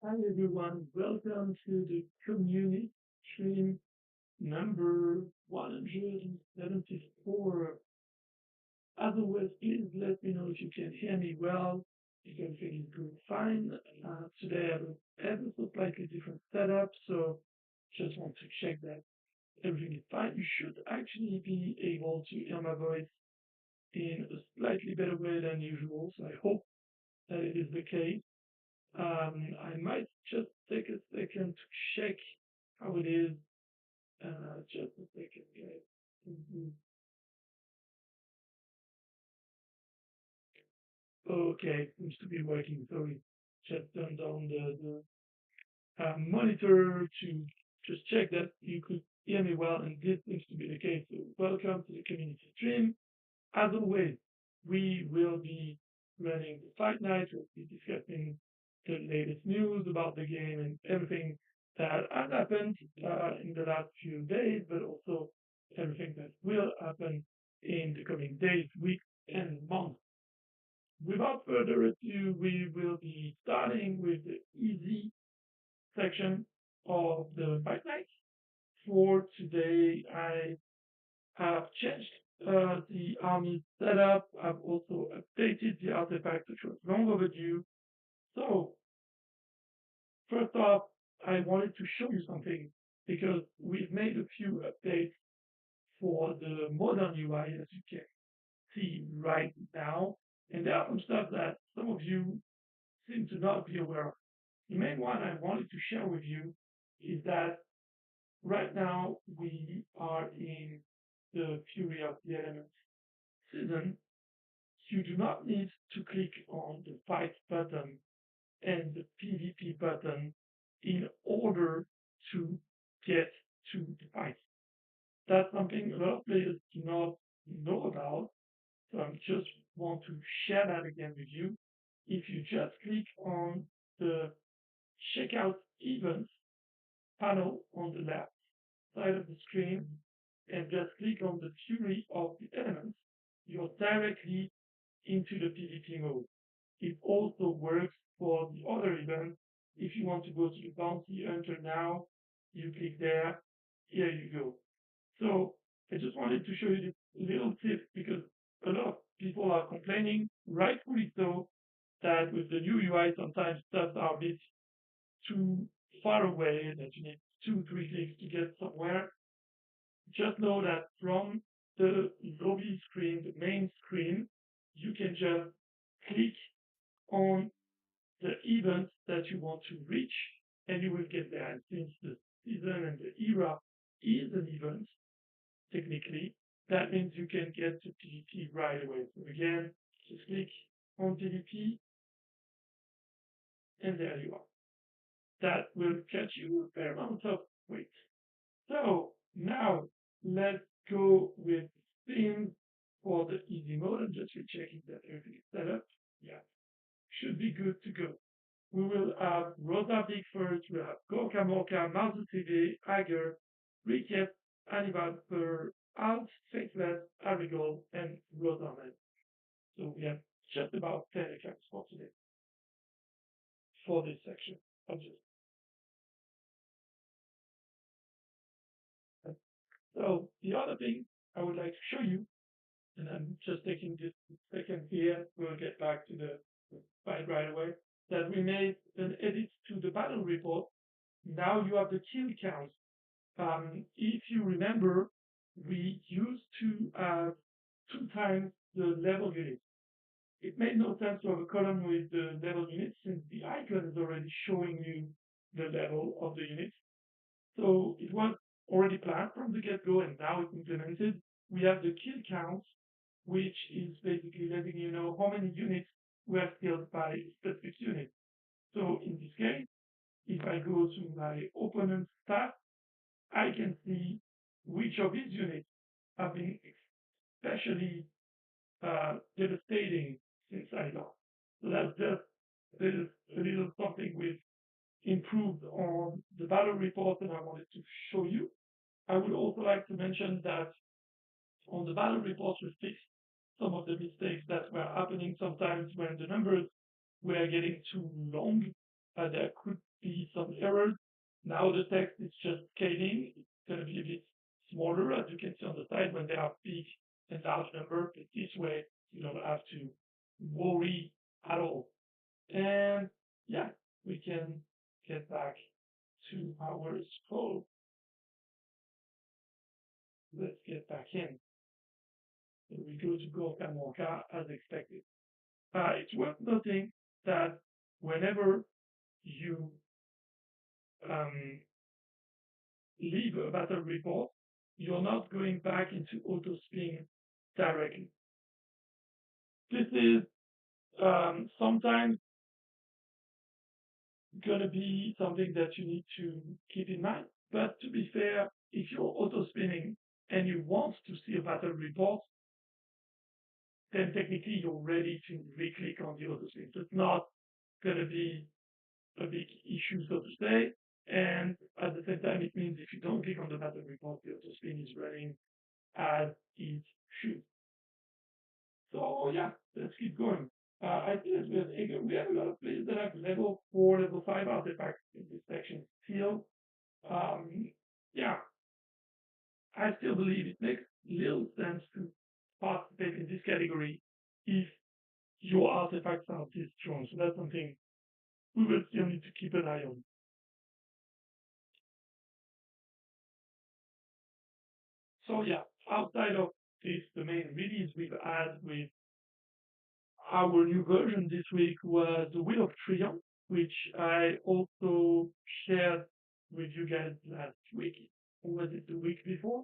Hi everyone, welcome to the community stream number 174. As always, please let me know if you can hear me well, if everything is going fine. Today I have ever so slightly different setup, so just want to check that everything is fine. You should actually be able to hear my voice in a slightly better way than usual, so I hope that it is the case. I might just take a second to check how it is. Just a second, guys. Mhm. Okay, seems to be working. So we just turned on the monitor to just check that you could hear me well, and this seems to be the case. So welcome to the community stream. As always, we will be running the fight night. We'll be discussing the latest news about the game and everything that has happened in the last few days, but also everything that will happen in the coming days, weeks, and months. Without further ado, we will be starting with the easy section of the fight night. For today, I have changed the army setup. I've also updated the artifact, which was long overdue. So, first off, I wanted to show you something because we've made a few updates for the modern UI, as you can see right now. And there are some stuff that some of you seem to not be aware of. The main one I wanted to share with you is that right now we are in the Fury of the Elements season. You do not need to click on the fight button and the PvP button in order to get to the fight. That's something a lot of players do not know about. So I just want to share that again with you. If you just click on the checkout events panel on the left side of the screen and just click on the Fury of the Elements, you're directly into the PvP mode. It also works for the other events. If you want to go to the Bounty Hunter now, you click there. Here you go. So I just wanted to show you this little tip because a lot of people are complaining, rightfully so, that with the new UI sometimes stuff are a bit too far away, that you need 2, 3 clicks to get somewhere. Just know that from the lobby screen, the main screen, you can just click on the event that you want to reach, and you will get there. And since the season and the era is an event, technically, that means you can get to PvP right away. So again, just click on PvP, and there you are. That will cut you a fair amount of weight. So now let's go with themes for the easy mode. I'm just rechecking that everything is set up. Yeah, should be good to go. We will have Rosa Bigford, we'll have Gorka Morka, Marzu TV, Ager, Recap, Aniviper, Alt, Faithless, Arigol, and Rosaman. So we have just about 10 accounts for today for this section. So the other thing I would like to show you, and I'm just taking this second here, we'll get back to the fight right away, that we made an edit to the battle report. Now you have the kill count. If you remember, we used to have 2 times the level unit. It made no sense to have a column with the level unit since the icon is already showing you the level of the unit. So it was already planned from the get-go and now it's implemented. We have the kill count, which is basically letting you know how many units were killed by a specific unit. So in this case, if I go to my opponent's stats, I can see which of his units have been especially devastating since I lost. So that's just a little something we've improved on the battle report and I wanted to show you. I would also like to mention that on the battle report we fixed some of the mistakes that were happening sometimes when the numbers were getting too long. There could be some errors. Now the text is just scaling. It's going to be a bit smaller, as you can see on the side when they are big and large number. But this way, you don't have to worry at all. And yeah, we can get back to our scroll. Let's get back in. So we go to Gorka Morka as expected. It's worth noting that whenever you um, leave a battle report, you're not going back into auto spin directly. This is sometimes going to be something that you need to keep in mind. But to be fair, if you're auto spinning and you want to see a battle report, then technically you're ready to re-click on the auto spin. So it's not going to be a big issue, so to say. And at the same time, it means if you don't click on the battle report, the auto spin is running as it should. So yeah, let's keep going. I see that we have a lot of players that have level 4, level 5 artifacts in this section still. Yeah, I still believe it makes little sense to participate in this category if your artifacts are this strong. So that's something we will still need to keep an eye on. So yeah, outside of this, the main release we've had with our new version this week was the Wheel of Triumph, which I also shared with you guys last week. Or was it the week before?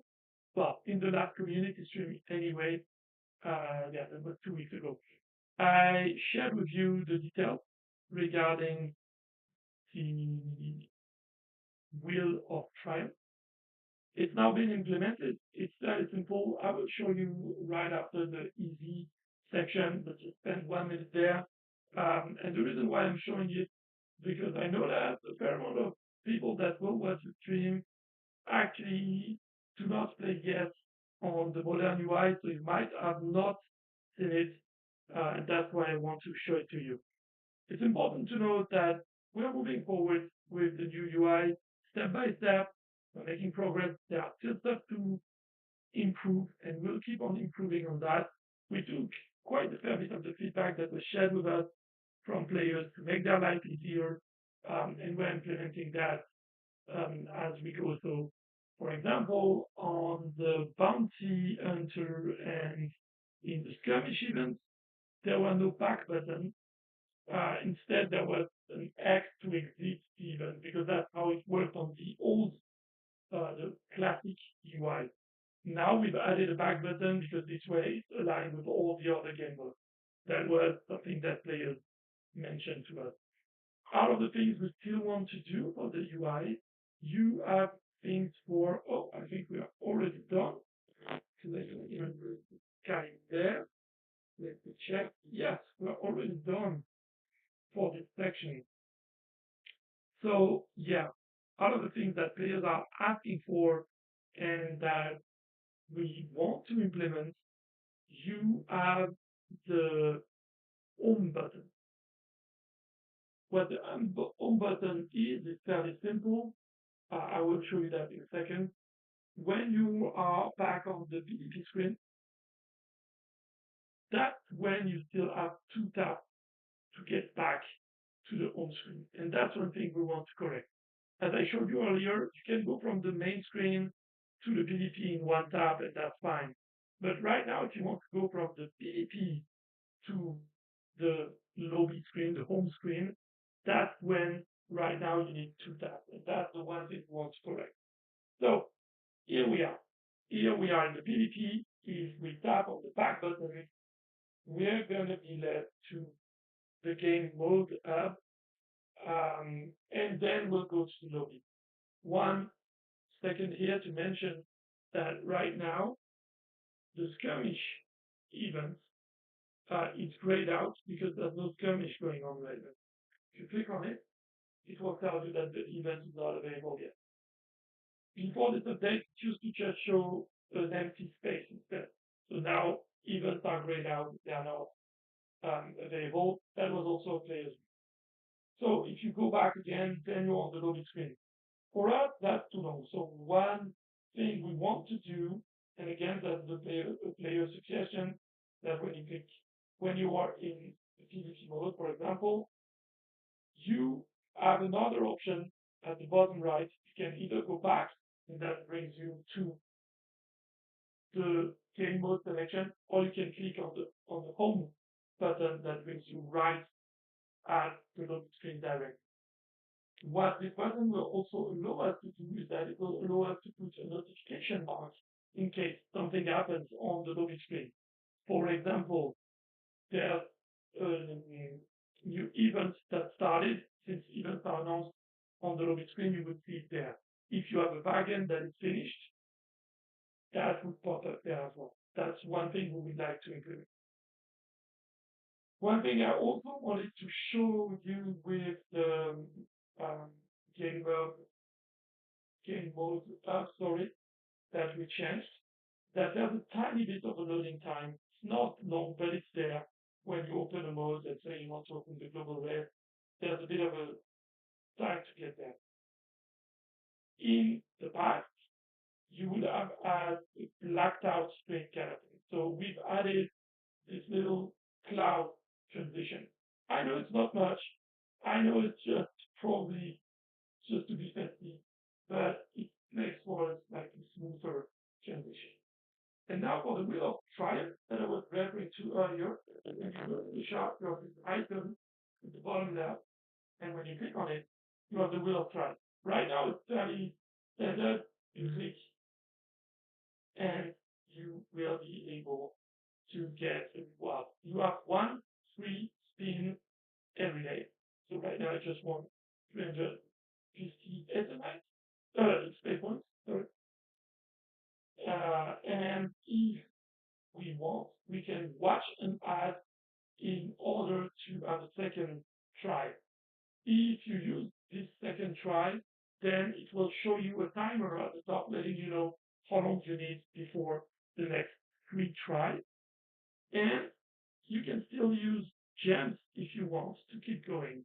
Well, in the last community stream anyway. Yeah, that was 2 weeks ago. I shared with you the details regarding the Wheel of Triumph. It's now been implemented. It's very simple. I will show you right after the easy section, but just spend 1 minute there. And the reason why I'm showing it, because I know that a fair amount of people that will watch the stream actually do not play yet on the modern UI, so you might have not seen it, and that's why I want to show it to you. It's important to note that we're moving forward with the new UI step by step. We're making progress. There are still stuff to improve, and we'll keep on improving on that. We took quite a fair bit of the feedback that was shared with us from players to make their life easier, and we're implementing that as we go. So, for example, on the bounty hunter and in the skirmish events, there were no back buttons. Instead, there was an X to exit even because that's how it worked on the old, the classic UI. Now we've added a back button because this way it's aligned with all the other game modes. That was something that players mentioned to us. Out of the things we still want to do for the UI, you have things for, oh, I think we are already done. Because I don't remember the guy there. Let me check. Yes, we're already done for this section. So yeah, out of the things that players are asking for and that we want to implement, you have the home button. What the home button is fairly simple. I will show you that in a second. When you are back on the PvP screen, that's when you still have 2 taps to get back to the home screen. And that's one thing we want to correct. As I showed you earlier, you can go from the main screen to the PvP in 1 tap, and that's fine. But right now, if you want to go from the PvP to the lobby screen, the home screen, that's when right now you need 2 taps. And that's the one thing we want to correct. So here we are. Here we are in the PvP. If we tap on the back button, we're going to be led to the game mode hub, and then we'll go to the lobby. 1 second here to mention that right now, the skirmish event is grayed out because there's no skirmish going on right now. If you click on it, it will tell you that the event is not available yet. Before this update, it used to just show an empty space instead. So now events are grayed out, they are not available. That was also a player's view. So if you go back again, then you're on the loading screen. For us, that's too long. So one thing we want to do, and again, that's the player suggestion, that when you are in the PvP mode, for example, you have another option at the bottom right. You can either go back, and that brings you to the game mode selection, or you can click on the home button that brings you right at the loading screen directly. What this button will also allow us to do is that it will allow us to put a notification mark in case something happens on the loading screen. For example, there's a new event that started. Since events are announced on the loading screen, you would see it there. If you have a wagon that is finished, that would pop up there as well. That's one thing we would like to implement. One thing I also wanted to show you with the um, game game mode story that we changed, that there's a tiny bit of a loading time. It's not long, but it's there. When you open a mode, let's say you want to open the global layer, there's a bit of a time to get there. In the past, you would have had a blacked out screen kind of thing. So we've added this little cloud transition. I know it's not much. I know it's just probably just to be fancy, but it makes for a slightly smoother transition. And now for the Wheel of Triumph that I was referring to earlier, when you go to the shop, you have this icon at the bottom left, and when you click on it, you have the Wheel of Triumph. Right now it's fairly standard. You click and you will be able to get a reward. You have one free spin every day. So right now I just want 350 SMI, XP points, sorry. And if we want, we can watch an ad in order to have a second try. If you use this second try, then it will show you a timer at the top letting you know how long you need before the next three tries. And you can still use gems if you want to keep going.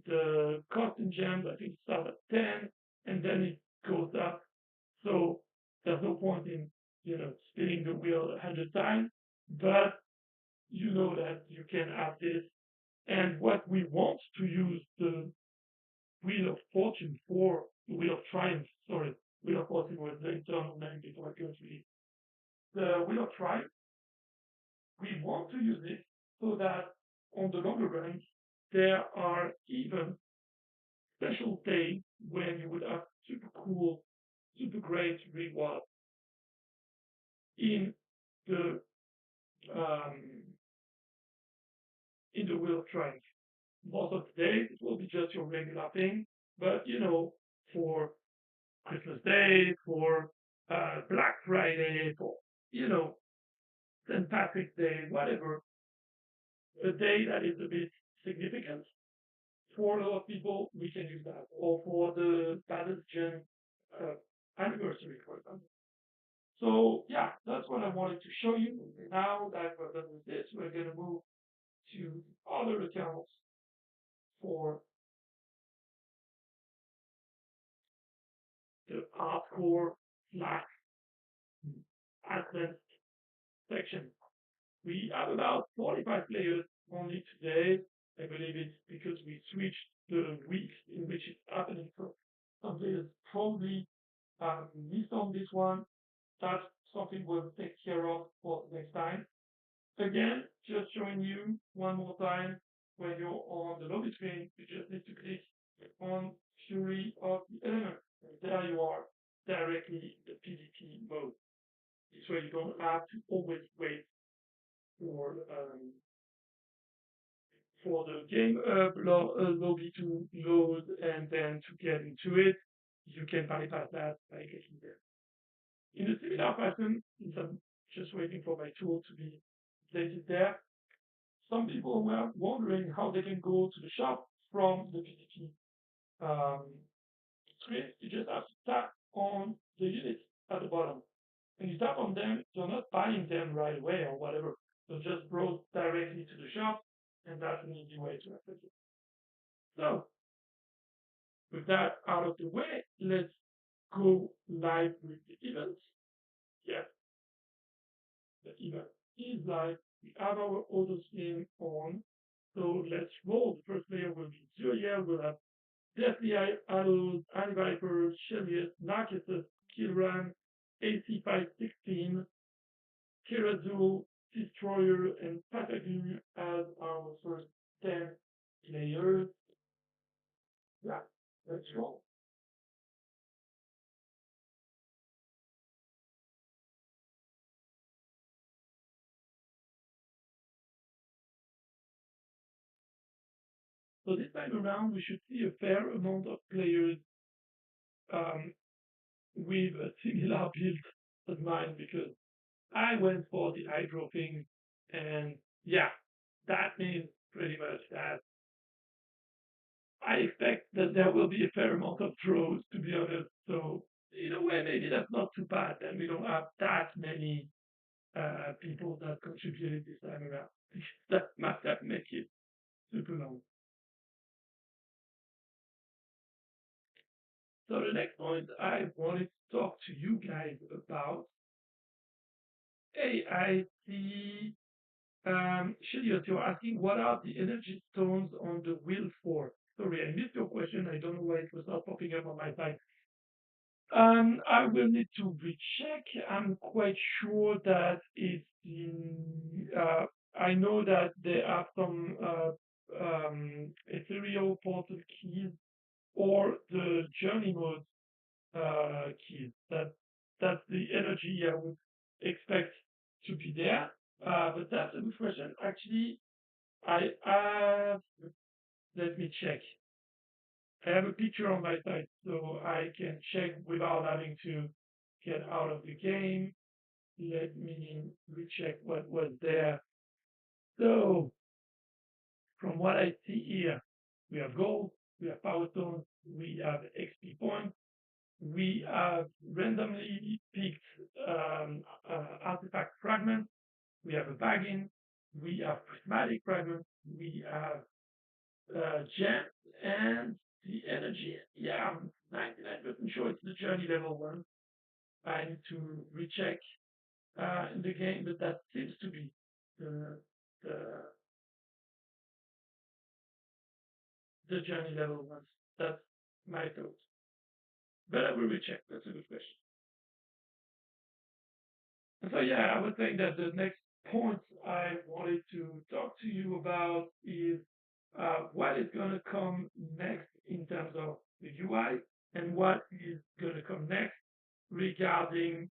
The cost in gems, I think, starts at 10 and then it goes up. So there's no point in, spinning the wheel 100 times, but you know that you can have this. And what we want to use the Wheel of Fortune for, the Wheel of Triumph, sorry, Wheel of Fortune was the internal name before I go to it. The Wheel of Triumph, we want to use it so that on the longer run, there are even special days when you would have super cool, super great rewards in the um, Wheel of Triumph. Most of the days it will be just your regular thing, but for Christmas Day, for Black Friday, for St. Patrick's Day, whatever, a day that is a bit significant for a lot of people, we can use that. Or for the Battle Gen anniversary, for example. So yeah, that's what I wanted to show you. Now that we're done with this, we're going to move to other accounts for the hardcore slash advanced section. We have about 45 players only today. I believe it's because we switched the weeks in which it's happening. So some players probably missed on this one. That's something we'll take care of for next time. Again, just showing you one more time, when you're on the lobby screen, you just need to click on Fury of the Element. And there you are, directly in the PvP mode. This way you don't have to always wait for the game lobby to load and then to get into it. You can bypass that by clicking there. In a similar fashion, since I'm just waiting for my tool to be placed there, some people were wondering how they can go to the shop from the PvP screen. You just have to tap on the units at the bottom. When you tap on them, you're not buying them right away or whatever. You're just brought directly to the shop, and that's an easy way to access it. So, with that out of the way, let's go live with the event. Yes, the event is live. We have our auto stream on. So let's roll. The first player will be Zuriel. We'll have Deathly hallowS, Aniviper, Schellious, Narkisus, Kilran, AC516, Kerasul, Destroyer, and Pataglu as our first 10 players. Yeah, let's roll. So this time around, we should see a fair amount of players um, with a similar build as mine because I went for the hydro thing, and yeah, that means pretty much that I expect that there will be a fair amount of draws, to be honest. So in a way, maybe that's not too bad. And we don't have that many people that contributed this time around. That must have make it super long. So the next point I wanted to talk to you guys about AIC. Schellious, you're asking what are the energy stones on the wheel for? Sorry, I missed your question. I don't know why it was not popping up on my side. I will need to recheck. I'm quite sure that it's in. I know that there are some ethereal portal keys or the journey mode keys. That's the energy I would expect to be there. But that's a good question. Actually, I have. Let me check. I have a picture on my side, so I can check without having to get out of the game. Let me recheck what was there. So, from what I see here, we have gold, we have power stones, we have XP points, we have randomly picked artifact fragments, we have a bagging, we have prismatic fragments, we have gems, and the energy. Yeah, I'm 99% sure it's the journey level one. I need to recheck in the game, but that seems to be the the, the journey level one. That's my thought. But I will recheck. That's a good question. And so yeah, I was saying that the next point I wanted to talk to you about is what is going to come next in terms of the UI and what is going to come next regarding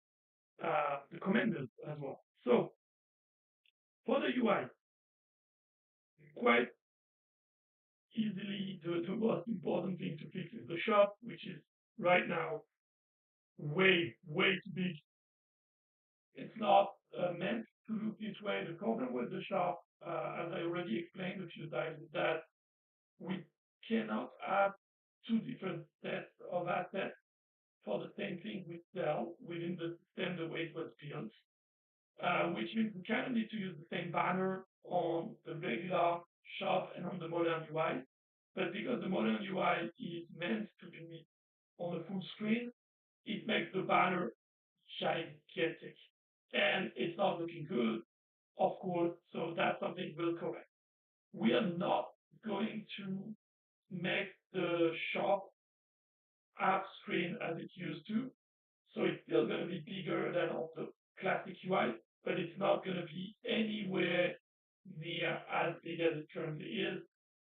the commanders as well. So for the UI, quite easily the most important thing to fix is the shop, which is right now way too big. It's not meant to look this way. The problem with the shop, as I already explained a few times, is that we cannot have two different sets of assets for the same thing we sell within the system the way it was built. Which means we kind of need to use the same banner on the regular shop and on the modern UI. But because the modern UI is meant to be on the full screen, it makes the banner gigantic. And it's not looking good, of course, so that's something we'll correct. We are not going to make the shop half screen as it used to. So it's still going to be bigger than on the classic UI, but it's not going to be anywhere near as big as it currently is.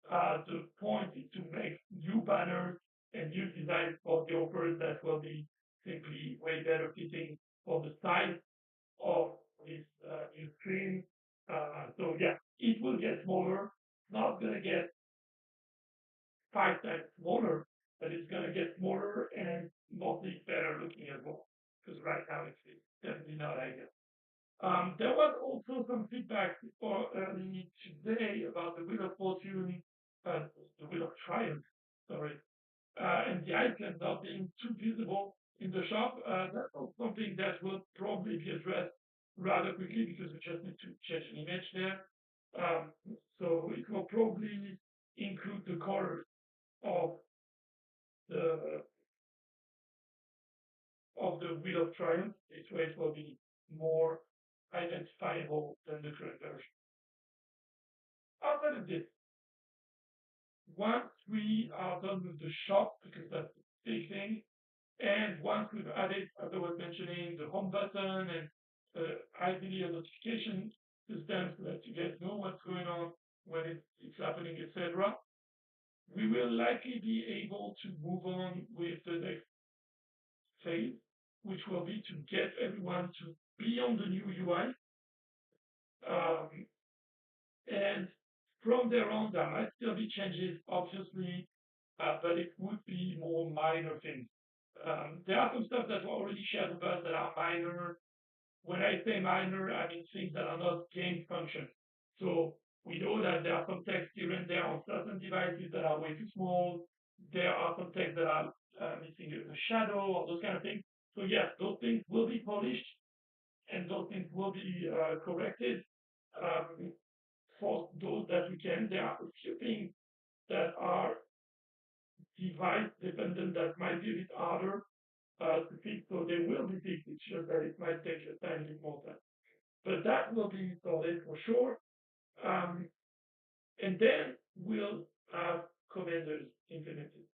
The point is to make new banners and new designs for the offers that will be simply way better fitting for the size of this new screen. So yeah, it will get smaller. It's not going to get 5 times smaller, but it's going to get smaller and mostly better looking as well. Because right now it's definitely not ideal. There was also some feedback for early today about the Wheel of Fortune, the Wheel of Triumph, sorry, and the icon not being too visible in the shop. That's also something that will probably be addressed rather quickly because we just need to change an image there. So it will probably include the colors of the Wheel of Triumph. This way it will be more identifiable than the current version. Outside of this, once we are done with the shop, because that's the big thing, and once we've added, as I was mentioning, the home button and ideally a notification system so that you guys know what's going on when it's happening, etc., we will likely be able to move on with the next phase, which will be to get everyone to be on the new UI. Um, and from there on, there might still be changes, obviously, but it would be more minor things. There are some stuff that were already shared with us that are minor. When I say minor, I mean things that are not game functions. So we know that there are some text here and there on certain devices that are way too small. There are some text that are missing a shadow or those kind of things. So yes, those things will be polished and those things will be corrected. Um, for those that we can, there are a few things that are device dependent that might be a bit harder to fix. So they will be fixed. It's just that it might take a tiny bit more time. But that will be solid for sure. Um, and then we'll have commanders implemented.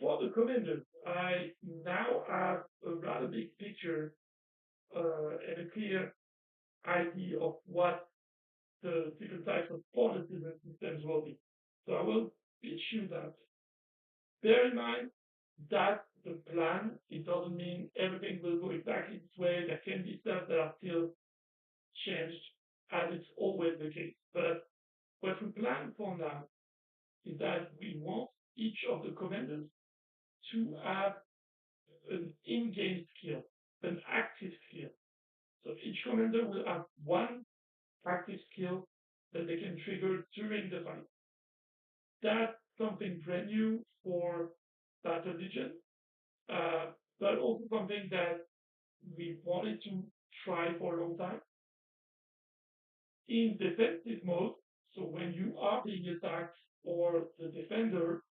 For the commanders, I now have a rather big picture and a clear idea of what the different types of policies and systems will be. So I will pitch you that. Bear in mind that the plan, it doesn't mean everything will go exactly this way. There can be stuff that are still changed, as it's always the case. But what we plan for now is that we want each of the commanders to have an in-game skill, an active skill. So each commander will have one active skill that they can trigger during the fight. That's something brand new for Battle Legion, but also something that we wanted to try for a long time. In defensive mode, so when you are being attacked or the defender,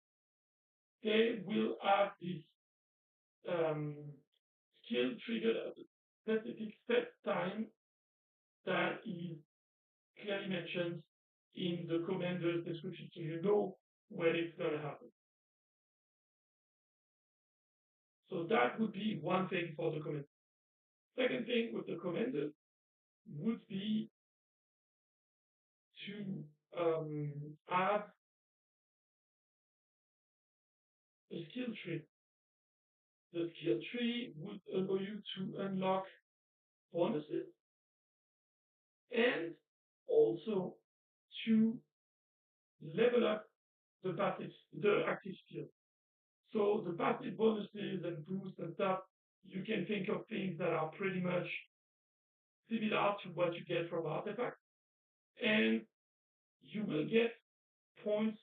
they will have this um, skill triggered at a specific set time that is clearly mentioned in the commander's description, so you know when it's going to happen. So that would be one thing for the commander. Second thing with the commander would be to add a skill tree. The skill tree would allow you to unlock bonuses and also to level up the active skill. So the passive bonuses and boosts and stuff, you can think of things that are pretty much similar to what you get from artifacts, and you will get points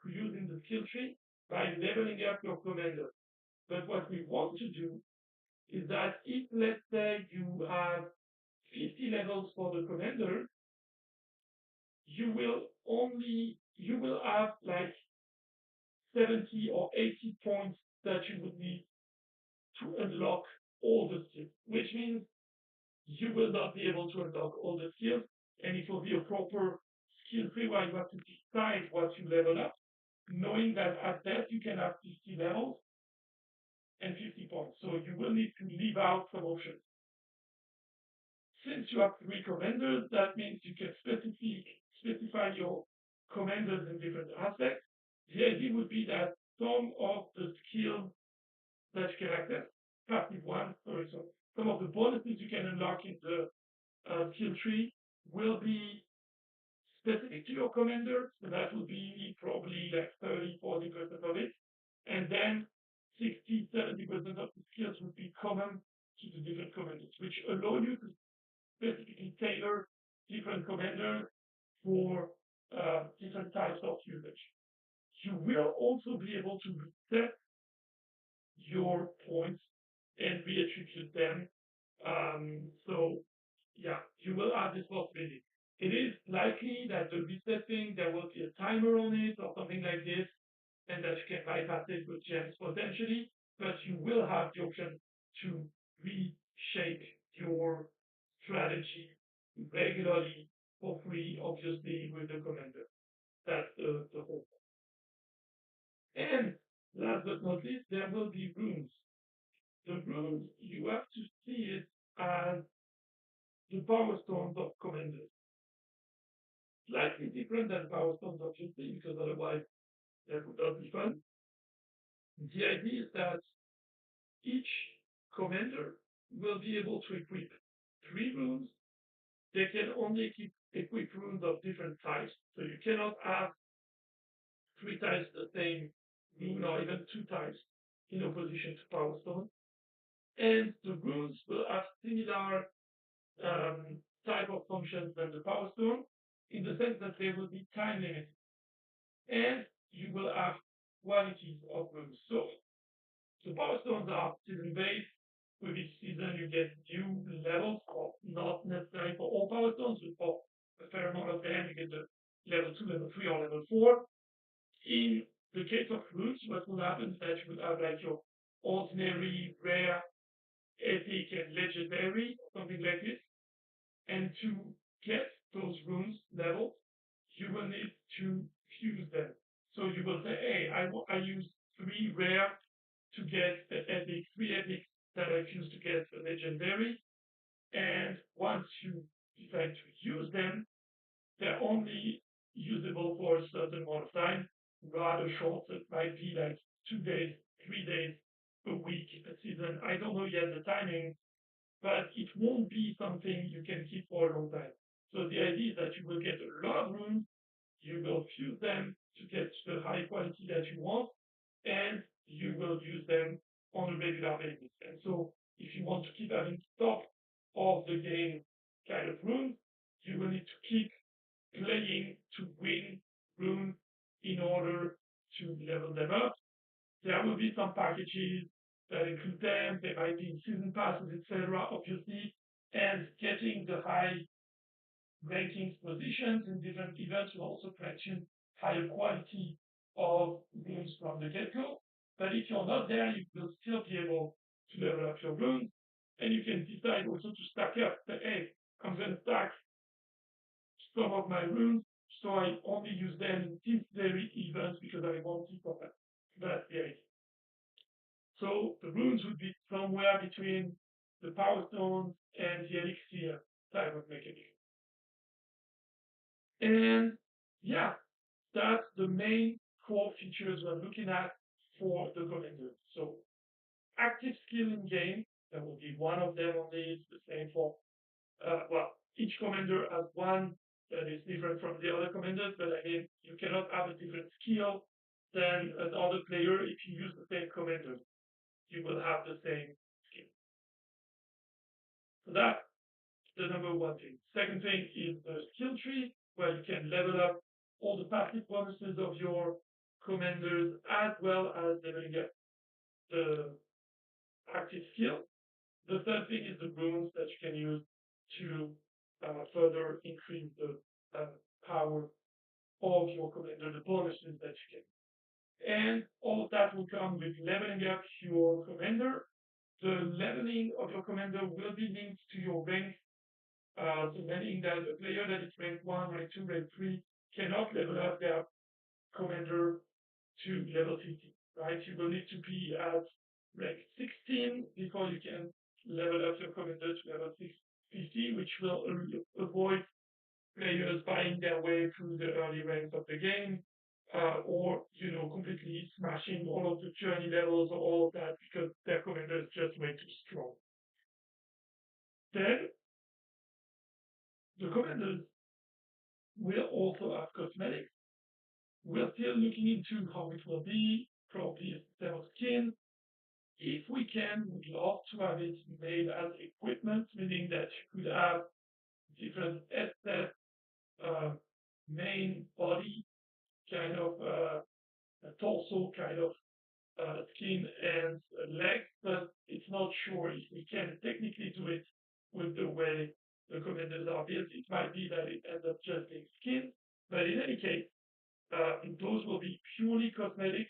to use in the skill tree by leveling up your commander. But what we want to do is that if, let's say, you have 50 levels for the commander, you will have like 70 or 80 points that you would need to unlock all the skills, which means you will not be able to unlock all the skills, and it will be a proper skill tree where you have to decide what you level up, knowing that at best you can have 50 levels and 50 points. So you will need to leave out some options. Since you have three commanders, that means you can specify your commanders in different aspects. The idea would be that some of the skills that you can access, passive ones, sorry, so some of the bonuses you can unlock in the skill tree will be specific to your commander. So that would be probably like 30-40% of it. And then 60-70% of the skills would be common to the different commanders, which allow you to specifically tailor different commanders for different types of usage. You will also be able to reset your points and reattribute them. So yeah, you will have this possibility. It is likely that the resetting, there will be a timer on it or something like this. and that you can bypass it with gems potentially, but you will have the option to reshape your strategy regularly for free, obviously, with the commander. That's the whole point. And last but not least, there will be runes. The runes, you have to see it as the power stones of commanders. Slightly different than power stones, obviously, because otherwise that would not be fun. The idea is that each commander will be able to equip 3 runes. They can only equip runes of different types, so you cannot have 3 times the same rune or even 2 times in opposition to Power Stone. And the runes will have similar type of functions than the Power Stone in the sense that they will be time limited. And you will have qualities of runes. So the Power Stones are season based. With each season, you get new levels, or not necessarily for all Power Stones, but for a fair amount of them, you get the level 2, level 3, or level 4. In the case of runes, what will happen is that you will have like your ordinary, rare, epic, and legendary, something like this. And to get those runes levels, you will need to fuse them. So you will say, hey, I use 3 rare to get the epic, 3 epic that I fuse to get a legendary. And once you decide to use them, they're only usable for a certain amount of time, rather short. So it might be like 2 days, 3 days, a week, a season. I don't know yet the timing, but it won't be something you can keep for a long time. So the idea is that you will get a lot of runes, you will fuse them to get the high quality that you want, and you will use them on a regular basis. And so if you want to keep having top of the game kind of runes, you will need to keep playing to win runes in order to level them up. There will be some packages that include them. They might be in season passes, etc. Obviously, and getting the high rankings positions in different events will also grant you higher quality of runes from the get-go. But if you're not there, you will still be able to level up your runes, and you can decide also to stack up. Say, hey, I'm going to stack some of my runes, so I only use them in this very event because I want to for that. That's the idea. So the runes would be somewhere between the power stones and the elixir type of mechanism. And yeah, that's the main core features we're looking at for the commander. So active skill in game, that will be one of them only. It's the same for well, each commander has one that is different from the other commanders, but I mean, you cannot have a different skill than another player if you use the same commander. You will have the same skill. So that's the number one thing. Second thing is the skill tree, where you can level up all the passive bonuses of your commanders as well as leveling up the active skill. The third thing is the runes that you can use to further increase the power of your commander, the bonuses that you get. And all of that will come with leveling up your commander. The leveling of your commander will be linked to your rank. So meaning that a player that is rank 1, rank 2, rank 3 cannot level up their commander to level 50, right? You will need to be at rank 16 before you can level up your commander to level 50, which will avoid players buying their way through the early ranks of the game, or completely smashing all of the journey levels or all of that because their commander is just way too strong. Then the commanders will also have cosmetics. We're still looking into how it will be, probably a system of skin. If we can, we'd love to have it made as equipment, meaning that you could have different assets, main body kind of torso kind of skin and legs, but it's not sure if we can technically do it with the way the commanders are built. It might be that it ends up just being skin, but in any case, those will be purely cosmetic,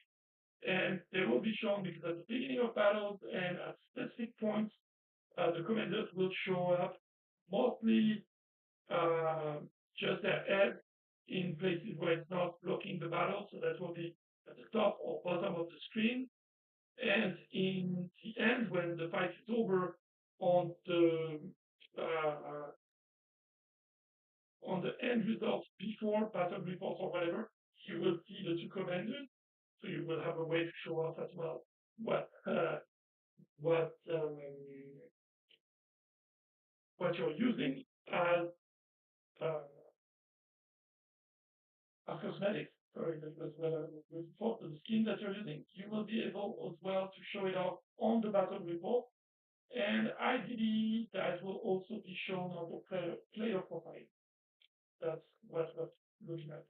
and they will be shown because at the beginning of battles and at specific points, the commanders will show up, mostly uh, just their head in places where it's not blocking the battle, so that will be at the top or bottom of the screen. And in the end, when the fight is over, on the uh, on the end results before battle reports or whatever, you will see the two commanders, so you will have a way to show off as well what what um, what you're using as uh, cosmetics. Sorry, that was what I was looking for. The skin that you're using, you will be able as well to show it off on the battle report. And ideally, that will also be shown on the player profile. That's what we're looking at.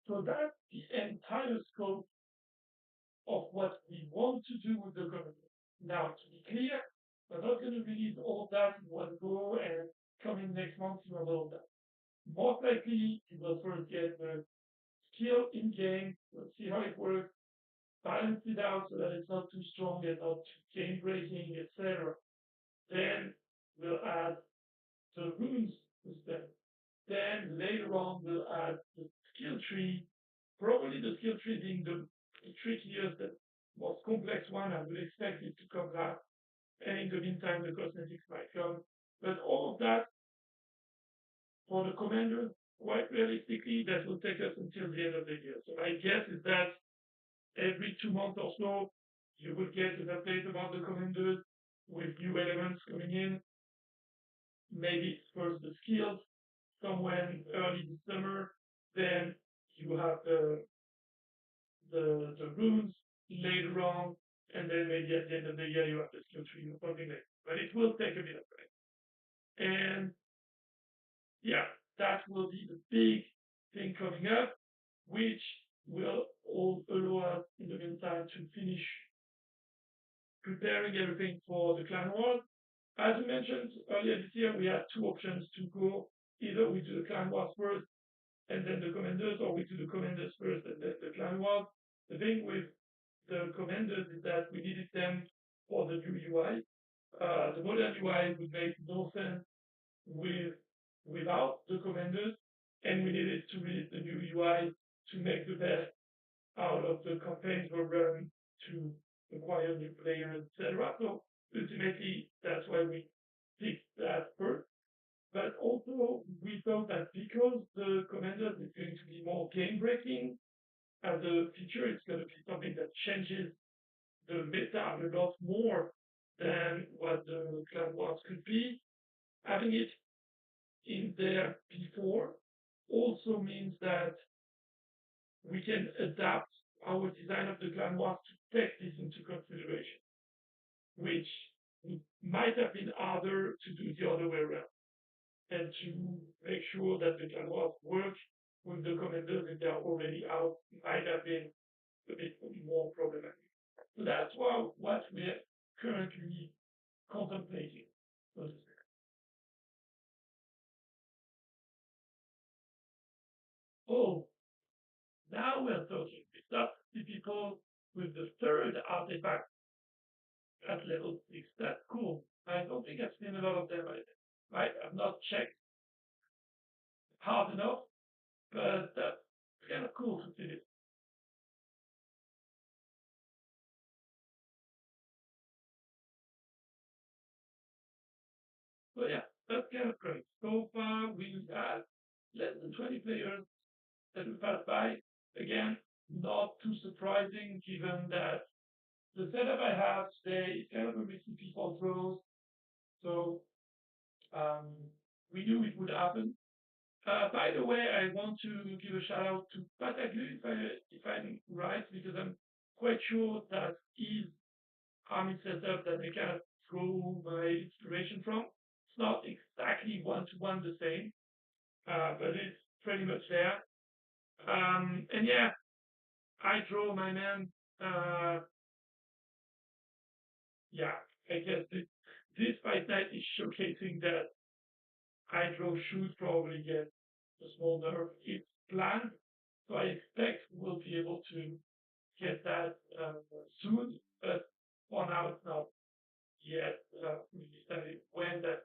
So that's the entire scope of what we want to do with the government. Now, to be clear, we're not going to release all of that in one go and coming next month you have all of that. Most likely, you will first get the skill in game, we'll see how it works, balance it out so that it's not too strong and not too game breaking, etc. Then we'll add the runes system. Then later on, we'll add the skill tree, probably the skill tree being the trickiest, the most complex one. I would expect it to come last. And in the meantime, the cosmetics might come. But all of that for the commander, quite realistically, that will take us until the end of the year. So my guess is that every 2 months or so, you will get an update about the commanders with new elements coming in. Maybe first the skills, somewhere in early summer. Then you have the runes later on, and then maybe at the end of the year you have the skill tree or something like that. But it will take a bit of time. And yeah, that will be the big thing coming up, which will all allow us in the meantime to finish preparing everything for the clan wars. As we mentioned earlier this year, we had two options to go. Either we do the clan wars first and then the commanders, or we do the commanders first and then the clan wars. The thing with the commanders is that we needed them for the new UI. The modern UI would make no sense without the commanders, and we needed to release the new UI to make the best out of the campaigns we're running to acquire new players, etc. So ultimately, that's why we picked that first. But also, we thought that because the commanders is going to be more game breaking as a feature, it's going to be something that changes the meta a lot more than what the clan wars could be. Having it in there before also means that we can adapt our design of the clan wars to take this into consideration, which might have been harder to do the other way around, and to make sure that the clan wars work with the commanders if they are already out might have been a bit more problematic. So that's what we're currently contemplating. Oh, now we're talking. We start to see people with the third artifact at level 6. That's cool. I don't think I've seen a lot of them. I've not checked hard enough, but that's kind of cool to see this. So yeah, that's kind of great. So far, we had less than 20 players that we passed by. Again, not too surprising given that the setup I have today is kind of a recipe for draws. So um, we knew it would happen. By the way, I want to give a shout out to Pataglu if I'm right, because I'm quite sure that his army setup that I kind of draw my inspiration from. It's not exactly one to one the same, but it's pretty much there. And yeah, I draw my man. Uh, yeah, I guess this fight night is showcasing that Hydro should probably get a small nerf. It's planned, So I expect we'll be able to get that soon, but for now it's not yet really decided when that.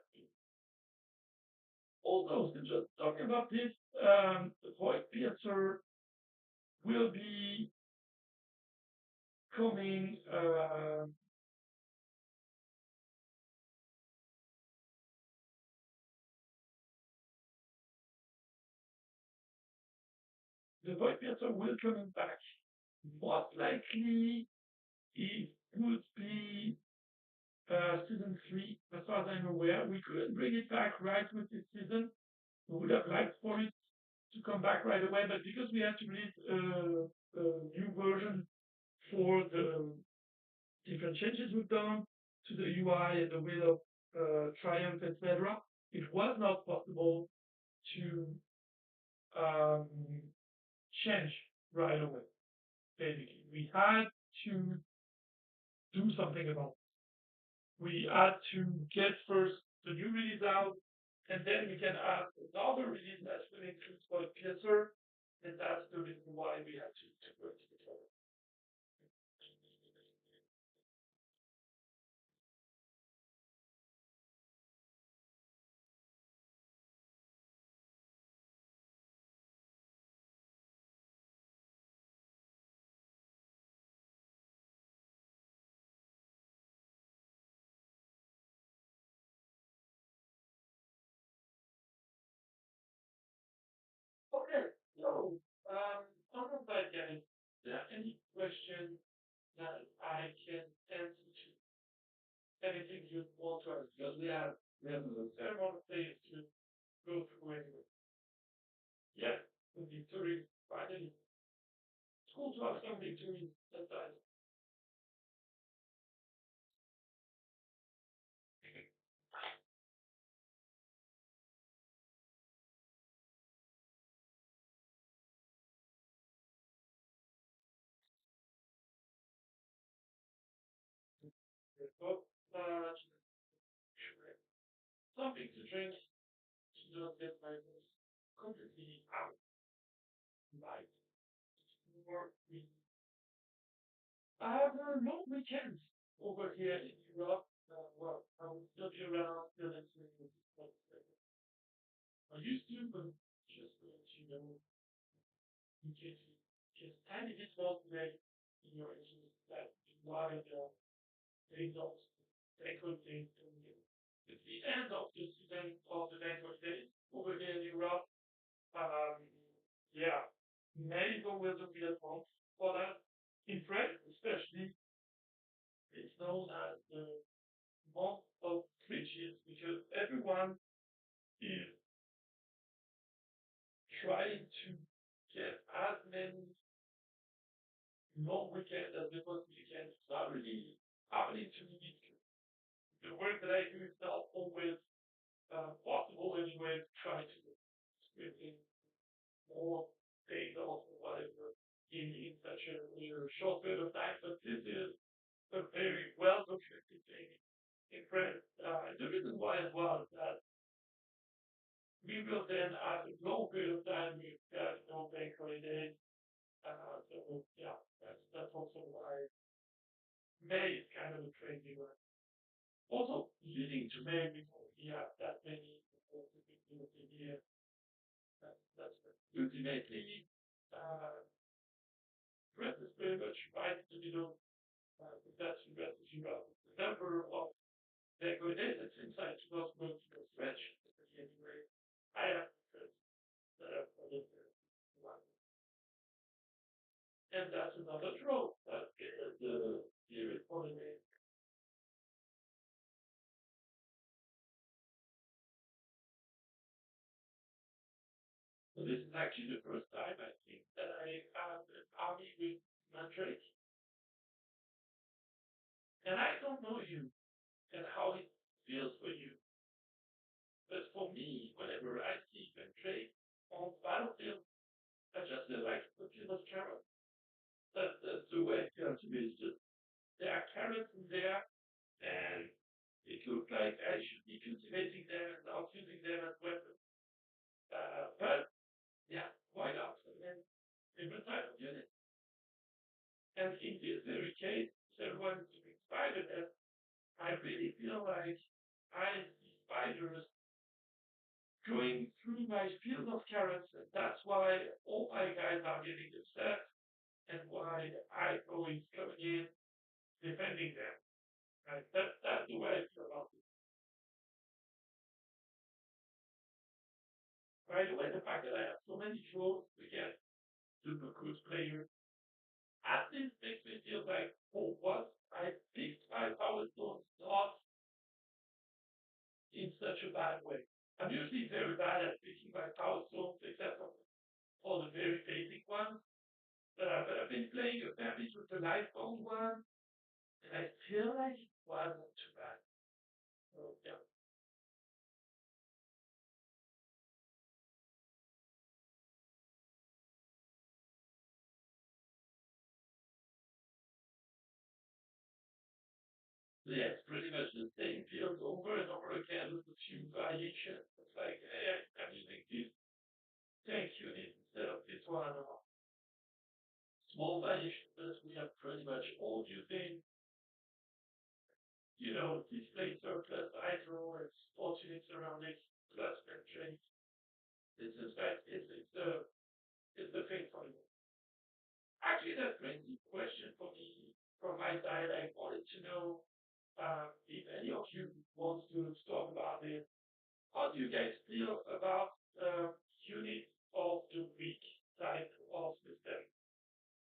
Also, since just talking about this, the void piercer will be coming. The void piercer will coming back. Most likely, it would be season 3, as far as I'm aware. We couldn't bring it back right with this season. We would have liked for it to come back right away, but because we had to release a new version for the different changes we've done to the UI and the Wheel of Triumph, etc., it was not possible to um, change right away. Basically, we had to do something about it. We had to get first the new release out, and then we can add another release that will include for Piercer, and that's the reason why we had to work together. Okay, so on the side, guys, are there any questions that I can answer to? Anything you want to ask? Because we have a fair amount of things to go through anyway. Yeah, the victory finally. It's cool to have some victories sometimes. But something to drink to just get my voice completely out. Like, more we I have a long weekend over here in Europe. Well, I will still be around, still listening. I used to, but just going to, in case you just tiny bit more today in your issues that why the results bank holidays coming in. It's the end of the season of the bank holidays over here in Europe. Um, yeah, May is always a weird month for that. In France, especially, it's known as the month of bridges because everyone is trying to get as many long weekends as they possibly can. It's not really happening to me because the work that I do is not always possible anyway to try to squeeze in more days off or whatever in such a short period of time. But this is a very well documented thing in France. The reason why as well is that we will then have a long period of time with no bank holidays. So yeah, that's also why May is kind of a crazy one. Also, leading to May, we won't have that many people in the year. That's ultimately rest is very much right in the middle. That's rest is about the number of bank holidays. It seems like it was going to stretch anyway. I have that I've one. And that's another trope. That is the spirit holiday. So this is actually the first time I think that I have an army with Mandrake. And I don't know you and how it feels for you. But for me, whenever I see Mandrake on the battlefield, I just feel like a piece of carrot. That's the way it feels to me. It's just there are carrots in there and it looks like I should be cultivating them and not using them as weapons. But yeah, why not? different type of unit. And in this very case, everyone is being spidered, and I really feel like I see spiders going through my field of carrots, and that's why all my guys are getting upset, and why I always coming in defending them. Right? That's the way I feel about it. By the way, the fact that I have so many draws against super good players at least makes me feel like, oh, what? I picked my power stones not in such a bad way. I'm usually very bad at picking my power stones, except for all the very basic ones. But I've been playing a fair bit with the Lightbone one, and I feel like it wasn't too bad. So, yeah. So, yeah, it's pretty much the same field over and over again with a few variations. It's like, hey, I'm using this tank unit instead of this one, or small variations that we are pretty much all using. Display surplus, hydro, and sports units around it, plus penetrate. This is fact, it's the thing for you. Actually, that brings me a question for me from my side. I wanted to know if any of you wants to talk about it. How do you guys feel about unit of the week type of system,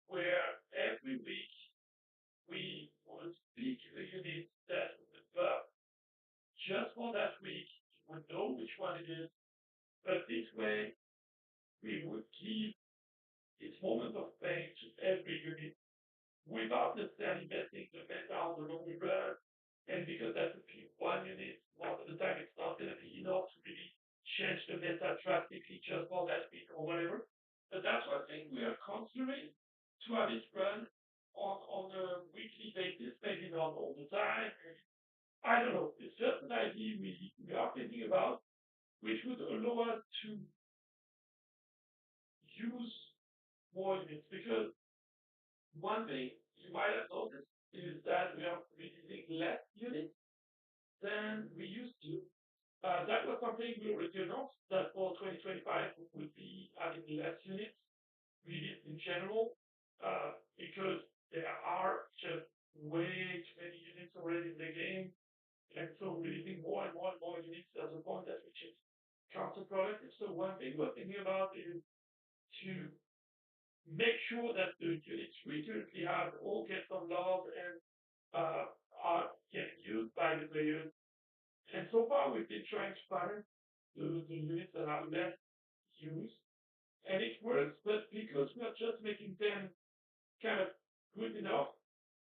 where every week we would pick a unit that would buff just for that week. You would know which one it is, but this way we would give its moment of pain to every unit without necessarily investing the meta on the long run. And because that's one unit, most of the time it's not going to be enough to really change the meta drastically just for that week or whatever. But that's one thing we are considering to have it run on a weekly basis, maybe not all the time. I don't know. It's just an idea we are thinking about, which would allow us to use more units. Because one thing you might have noticed is that we are releasing less units than we used to. That was something we already announced that for 2025 we would be having less units released in general, because there are just way too many units already in the game. And so releasing more and more and more units at a point that which is counterproductive. So one thing we're thinking about is to make sure that the units we currently have all get some love and are getting used by the players. And so far, we've been trying to balance the units that are less used, and it works. But because we are just making them kind of good enough,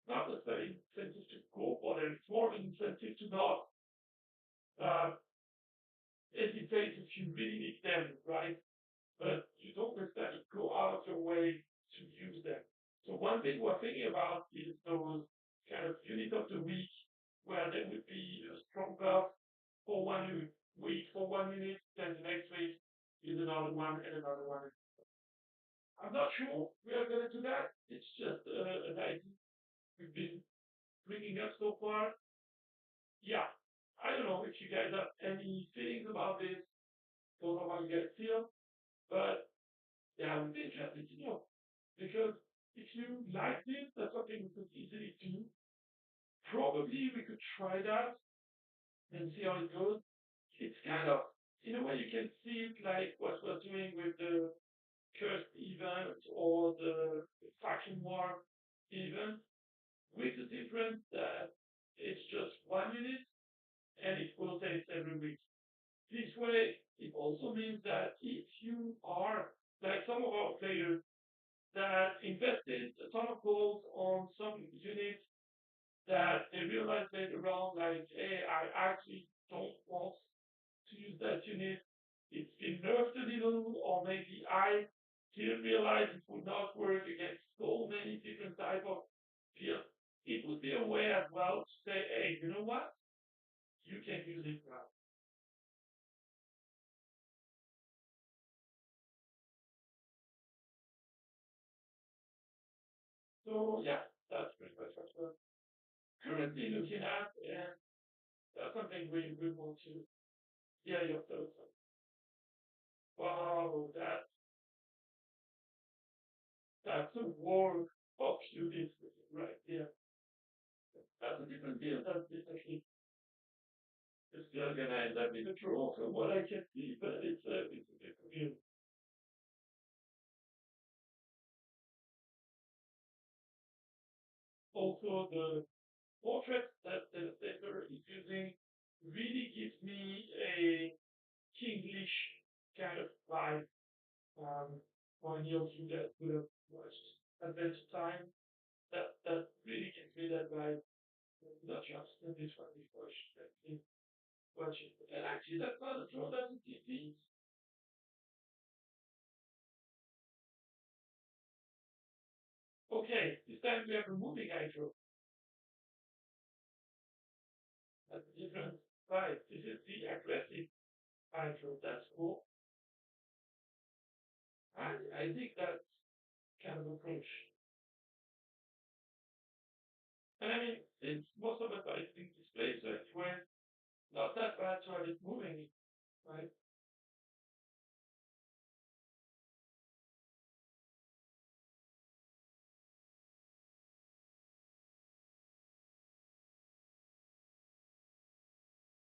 not necessarily incentive to go for them. It's more of an incentive to not uh, hesitate if you really need them, right? But you don't necessarily go out of your way to use them. So one thing we're thinking about is those kind of unit of the week where there would be a strong buff for one week for one unit, then the next week is another one and another one. I'm not sure we are going to do that. It's just an idea we've been bringing up so far. Yeah, I don't know if you guys have any feelings about this. Don't know how you guys feel, but yeah, I would be interested to know. Because if you like this, that's something we could easily do. Probably we could try that and see how it goes. It's kind of, in a way, you can see it like what we're doing with the cursed event or the faction war event, with the difference that it's just 1 minute and it rotates every week. This way, it also means that if you are, like some of our players, that invested a ton of gold on some units that they realized later on, like, hey, I actually don't want to use that unit. It's been nerfed a little, or maybe I didn't realize it would not work against so many different type of fields. It would be a way as well to say, hey, you know what? You can use it now. So yeah, that's pretty much what we're currently looking at, and that's something we want to hear your thoughts on. Wow, that's a war of beauties right there. That's a different deal. That's definitely it's still gonna end up in a draw from what I can see, but it's a different deal. Also, the portrait that the paper is using really gives me a Kinglish kind of vibe. For any of you that would have watched Adventure Time, that really gives me that vibe. Not just in this one, this watch, watch it. And actually, that's not a draw, that's a TP. Okay, this time we have a moving hydro. That's a different vibe. This is the aggressive hydro. That's cool. I think that's kind of approach. And I mean, since most of us are using displays anyway, not that bad to have it moving, right?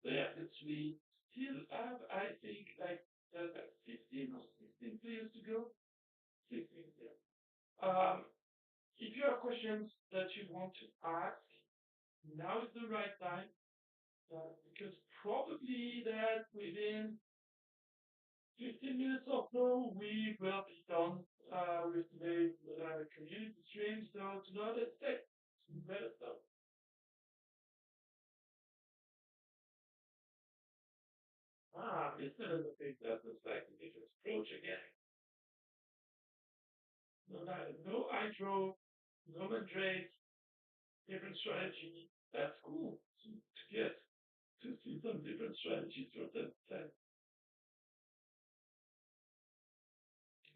So yeah, we still have, I think, like 15 or 16 players to go. 16, yeah. If you have questions that you want to ask, now is the right time. Because probably that within 15 minutes or so, we will be done with today's community stream. So to not expect better stuff. It's another thing that looks like a different approach again. No hydro, no Mandrake, different strategy. That's cool to get to see some different strategies from that time.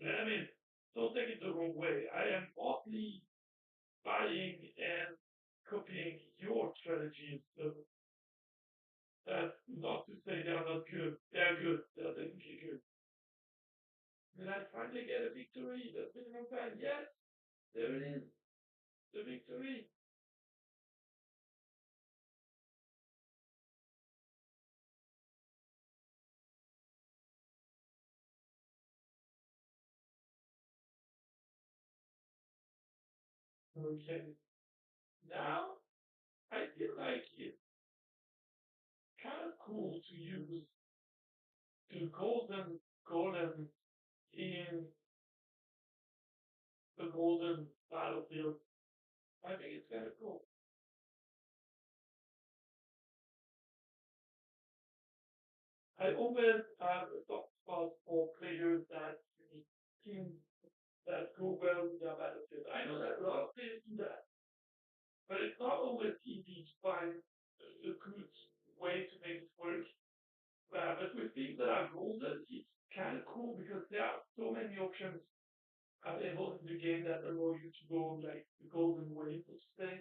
And I mean, don't take it the wrong way. I am mostly buying and copying your strategies. So that's not to say they're not good. They're good. They're definitely good. Did I finally get a victory? That's been a long time. Yes, there it is. The victory. Okay. Now, I feel like it's kind of cool to use the golden golem in the golden battlefield. I think it's kind of cool. I always have a soft spot for players that use skins that go well with their battlefield. I know that a lot of players do that, but it's not always easy to find a good way to make it work. But with things that are golden, it's kind of cool because there are so many options available in the game that allow you to go like the golden way, so to say.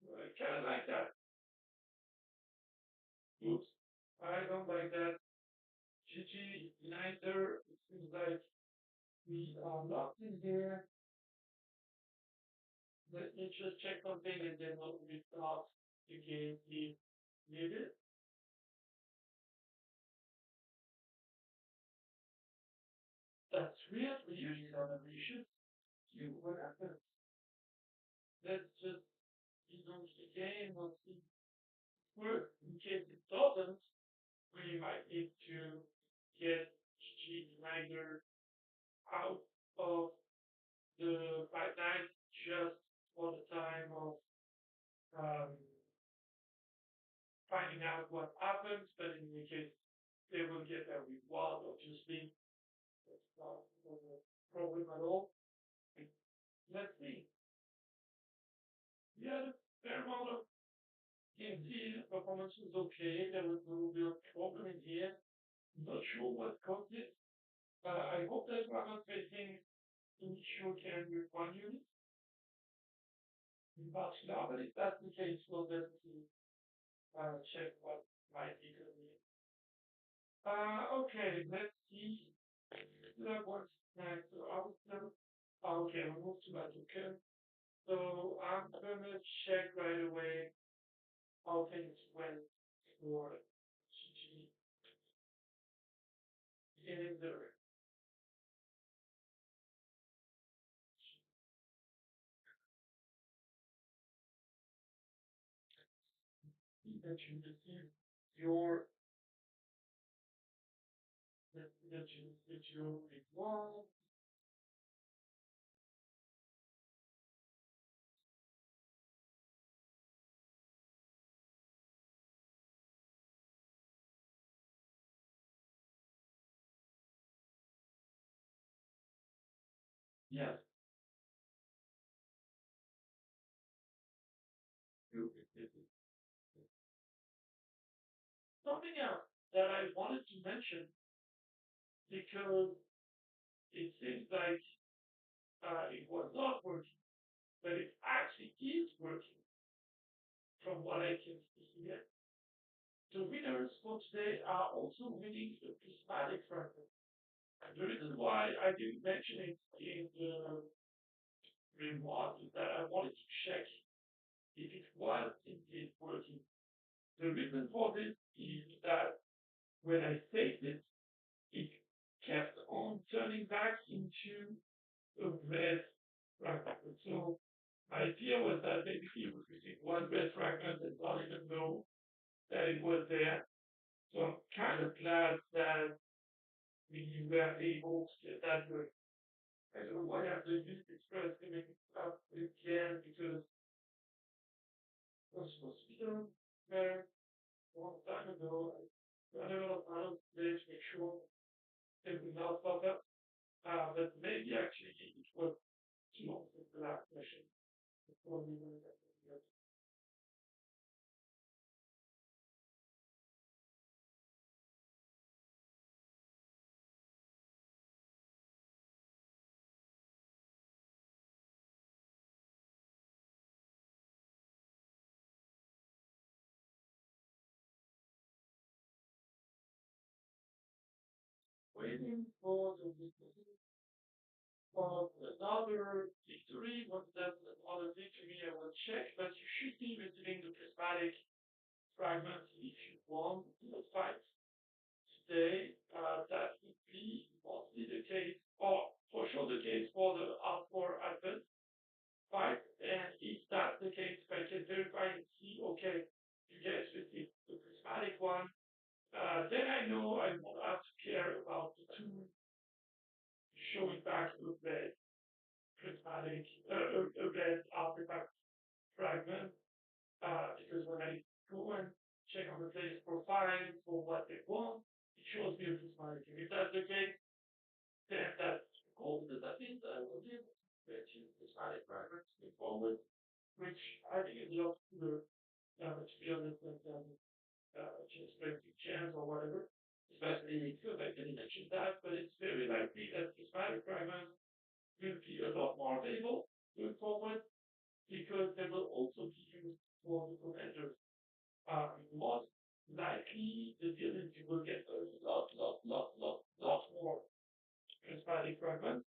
I kind of like that. Oops, I don't like that. GG, neither. It seems like we are locked in here. Let me just check something and then we'll restart the game if needed. That's weird. We usually have a mission. You, what happened? Let's just relaunch the game. We'll see. Work. In case it doesn't, we might need to get G Reminder out of the fight night just for the time of um, finding out what happens. But in any case, they will get their reward, obviously. That's not a problem at all. Let's see. Yeah, the fair amount of TNT performance was okay. There was no real problem in here. Not sure what caused it. I hope that we're not facing issue can with one unit. But now, but if that's the case, we'll definitely check what might be good. Okay, let's see. That was nice. So I was done. Okay, we moved to that. Okay. So I'm gonna check right away how things went for GG in the that you received your that you reward. Yes, you received it. Something else that I wanted to mention because it seems like it was not working, but it actually is working from what I can see here. The winners for today are also winning the prismatic fragment. And the reason why I didn't mention it in the reward is that I wanted to check if it was indeed working. The reason for this is that when I saved it, it kept on turning back into a red fragment. So my idea was that maybe it would receive one red fragment and not even know that it was there. So I'm kind of glad that we were able to get that good. I don't know why I have to use Express giving up again because it was supposed to be done there a long time ago. I ran out of days to make sure it would not pop up. But maybe actually it was too long since the last mission before we were waiting for the victory of another victory. Once that's another victory, I will check, but you should be receiving the prismatic fragments if you won the fight today. That would be mostly the case, or for sure the case for the R4 advent fight. And if that's the case, if I can verify and see, okay, you guys received the prismatic one, then I know I won't have to care about the two showing back a red prismatic, a red artifact fragment, because when I go and check on the player's profile for what they want, it shows me a prismatic. And if that's the case, then that's cool, because that means I will be able to fetch prismatic fragments going forward, which I think is a lot cooler, to be honest, than just printing gems or whatever. Especially because I didn't mention that, but it's very likely that prismatic fragments will be a lot more available going forward because they will also be used for the commanders. Most likely the ability will get a lot more prismatic fragments,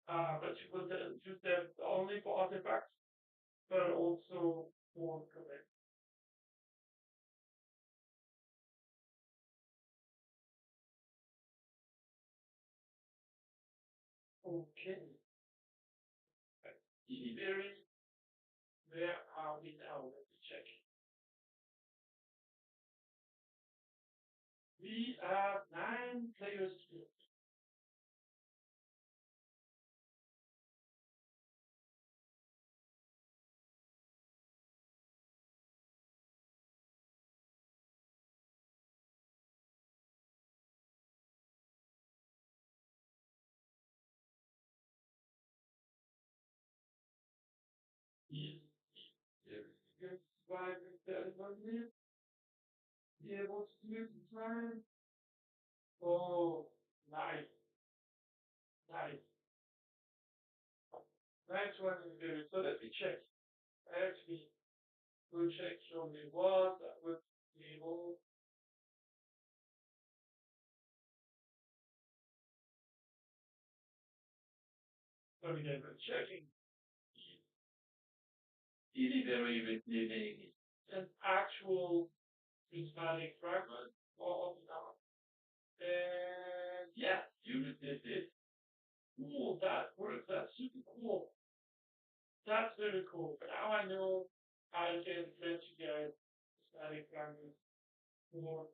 but you will then use them only for artifacts, but also for command. Okay. Delivery, where are we now? Let me check. We have 9 players to is everything surviving that one live, be able to do it in time. Oh, nice, nice. Nice one, Zuriel. So let me check. I actually go check your rewards. I would be able. Sorry, guys, I'm checking. Is it very receiving an actual prismatic fragment or not? And yeah, you received it. Cool, that works. That's super cool. That's very cool. But now I know I can send you guys prismatic fragments for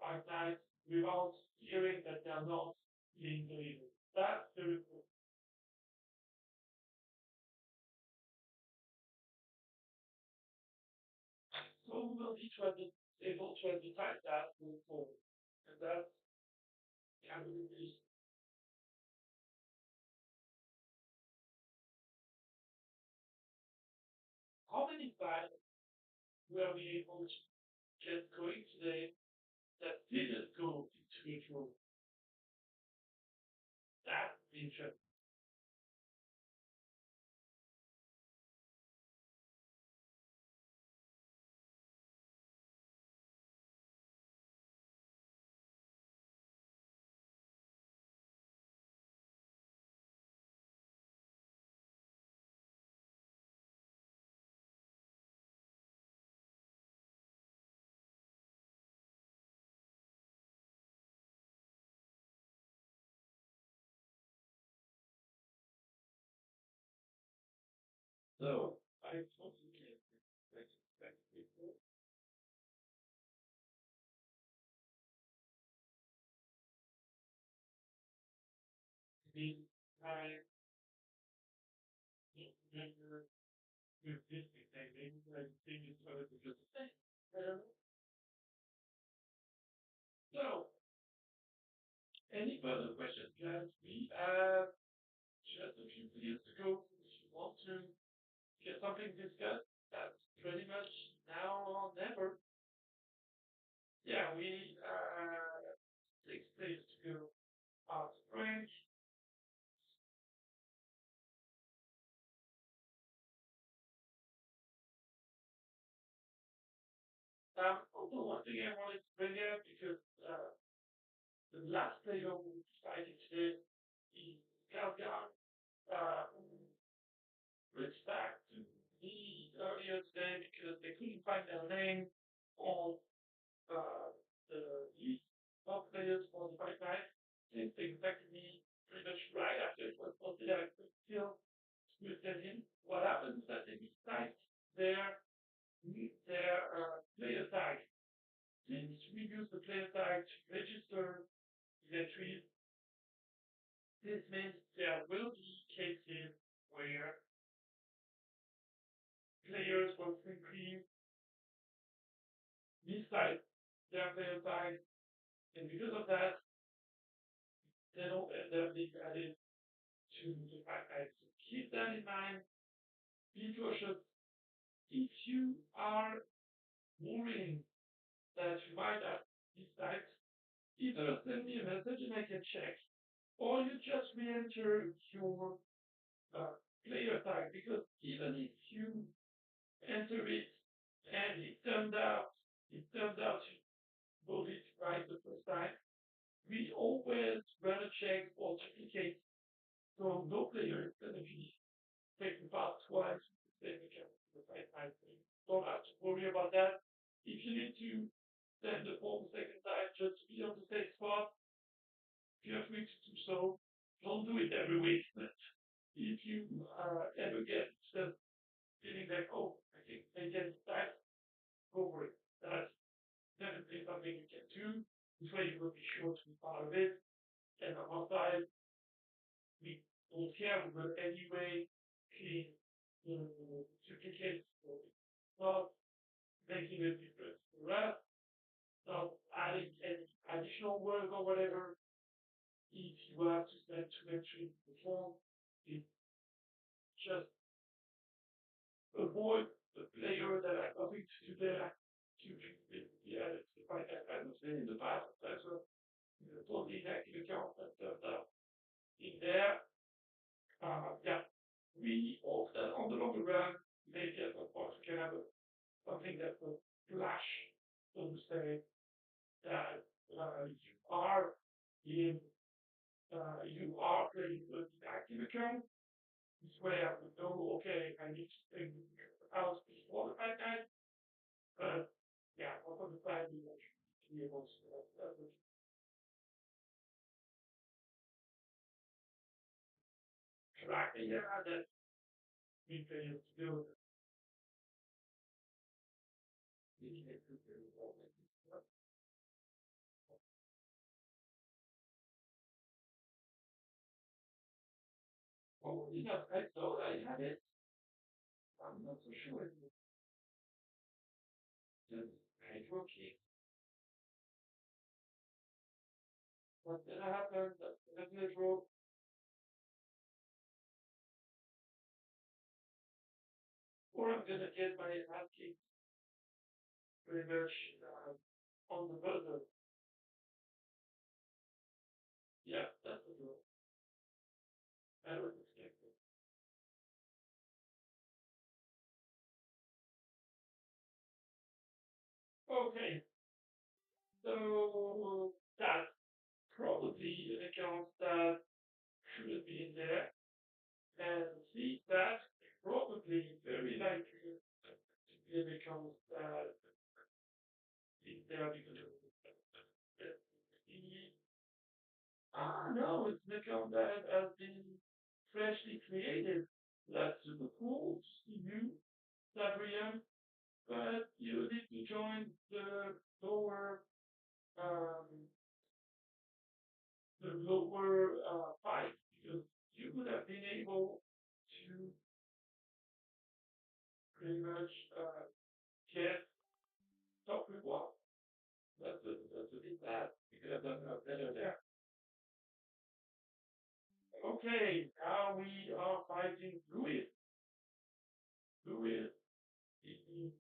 5 nights without hearing that they're not being deleted. That's very cool. So we will be able to advertise that going forward. And that's kind of really. How many sites were we able to get going today that didn't go into virtual? That's interesting. So I totally get it. Thank you. The I remember with this thing, I think it's going to be just the same. I don't know. So, any further questions, guys? We have just a few videos to go. If you want to get something discussed, that's pretty much now or never. Yeah, we 6 days to go out spring. Also one thing I wanted to bring up because the last player who decided today is Calgar. Reached back to me earlier today because they couldn't find their name on the list of players for the fight night. Since they contacted me pretty much right after it was posted, I could still tell him what happens is that they mistyped their player tag. Since we use the player tag to register the entries, this means there will be cases where players will simply mistype their player tag, and because of that, they don't end up being added to the fight tag. So keep that in mind. Be cautious. If you are worrying that you might have mistyped, either send me a message and I can check, or you just re-enter your player tag because even if you enter it and it turns out you got it right the first time, we always run a check for duplicate. So no player is gonna be taking part twice with the same account at the same time. So you don't have to worry about that. If you need to send the form a second time just to be on the safe spot, feel free to do so. Don't do it every week. But if you ever get just feeling like, oh, I think I get that, go for it. That's definitely something you can do. This way you will be sure to be part of it. And on our side, we don't care. We will anyway clean the duplicates. So it's not making a difference for us, not adding any additional work or whatever. If you have to spend two entries in the form, it's just avoid the player that are nothing to do there to be added to the fight. I was saying in the past, that's a totally inactive account that turned up in there. Yeah, we often on the longer run maybe at some point we can have something that will flash, so to say, that you are in, you are playing with the active account. This way I would know, okay, I need to take the house before the fight night, but yeah, most of the time we will be able to track the area that we failed to do. Oh, yeah, I thought I had it. I'm not so sure. Just hydro kick. What's gonna happen? That's gonna drop. Or I'm gonna get my ass kicked pretty much on the buzzer. Yeah, that's the draw. I was expecting. Okay, so that's probably an account that shouldn't be in there. And see, that's probably very likely to be an account that is there because of the no, it's an account that has been freshly created. That's super cool to see you, Gabriel, but you need to join um, the lower fight because you would have been able to pretty much get top reward. That's a bit bad. You could have done better there. Okay, now we are fighting Louis. Louis is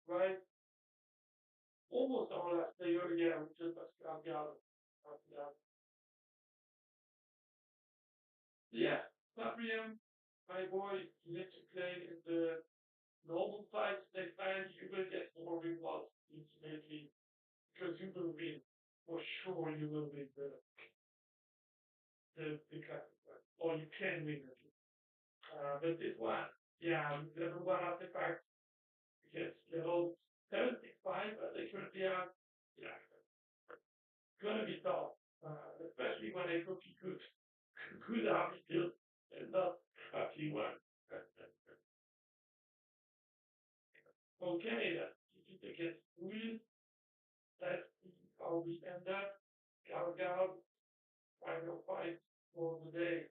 right almost our last player. Yeah, we just got out. Yeah, Fabrian, my boy, you need to play in the normal fights next time. You will get more rewards ultimately because you will win. For sure, you will win the classic one. Or you can win it. But this one, yeah, level 1 artifact gets level 75, but they currently are, yeah, gonna be tough. Especially when I cookie good army build and not crappy one. Okay, that's easy to get through. Let's see how we end up. Galgal, final fight for the day.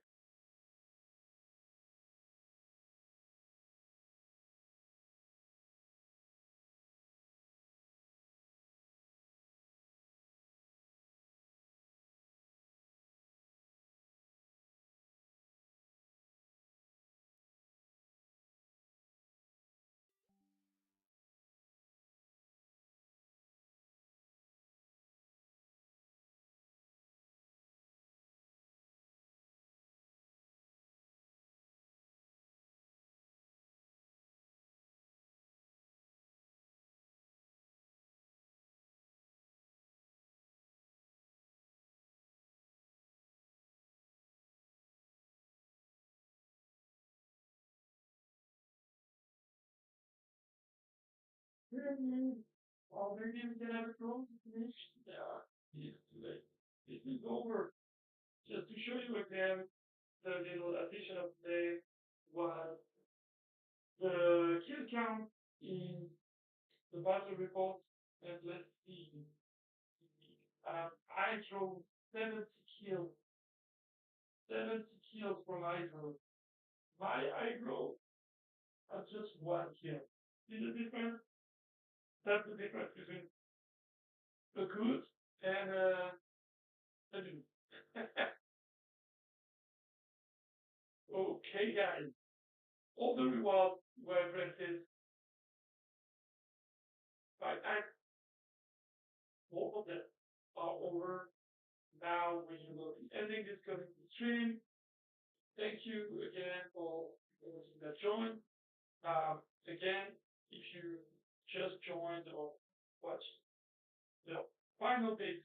Well, maybe we can have a close finish. Yeah, it's too late. This is over. Just to show you again, the little addition of today was the kill count in the battle report. And let's see. I drove 70 kills, 70 kills from Hydro. My Hydro has just one kill. See the difference? That's the difference between the good and the dude. Okay, guys. All the rewards were granted by night. All of them are over. Now we will be ending this coming stream. Thank you again for those that joined. Again, if you just joined or watched the final bit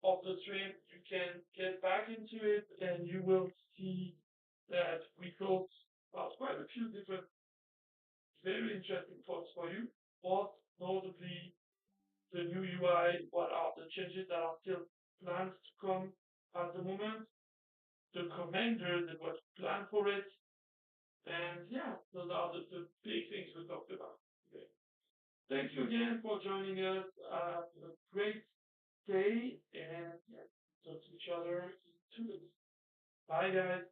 of the stream, you can get back into it and you will see that we talked about quite a few different very interesting thoughts for you. Most notably, the new UI, what are the changes that are still planned to come at the moment, the commander that was planned for it, and yeah, those are the big things we talked about today. Thank you again for joining us. Have a great day and yeah, talk to each other in 2 weeks. Bye, guys.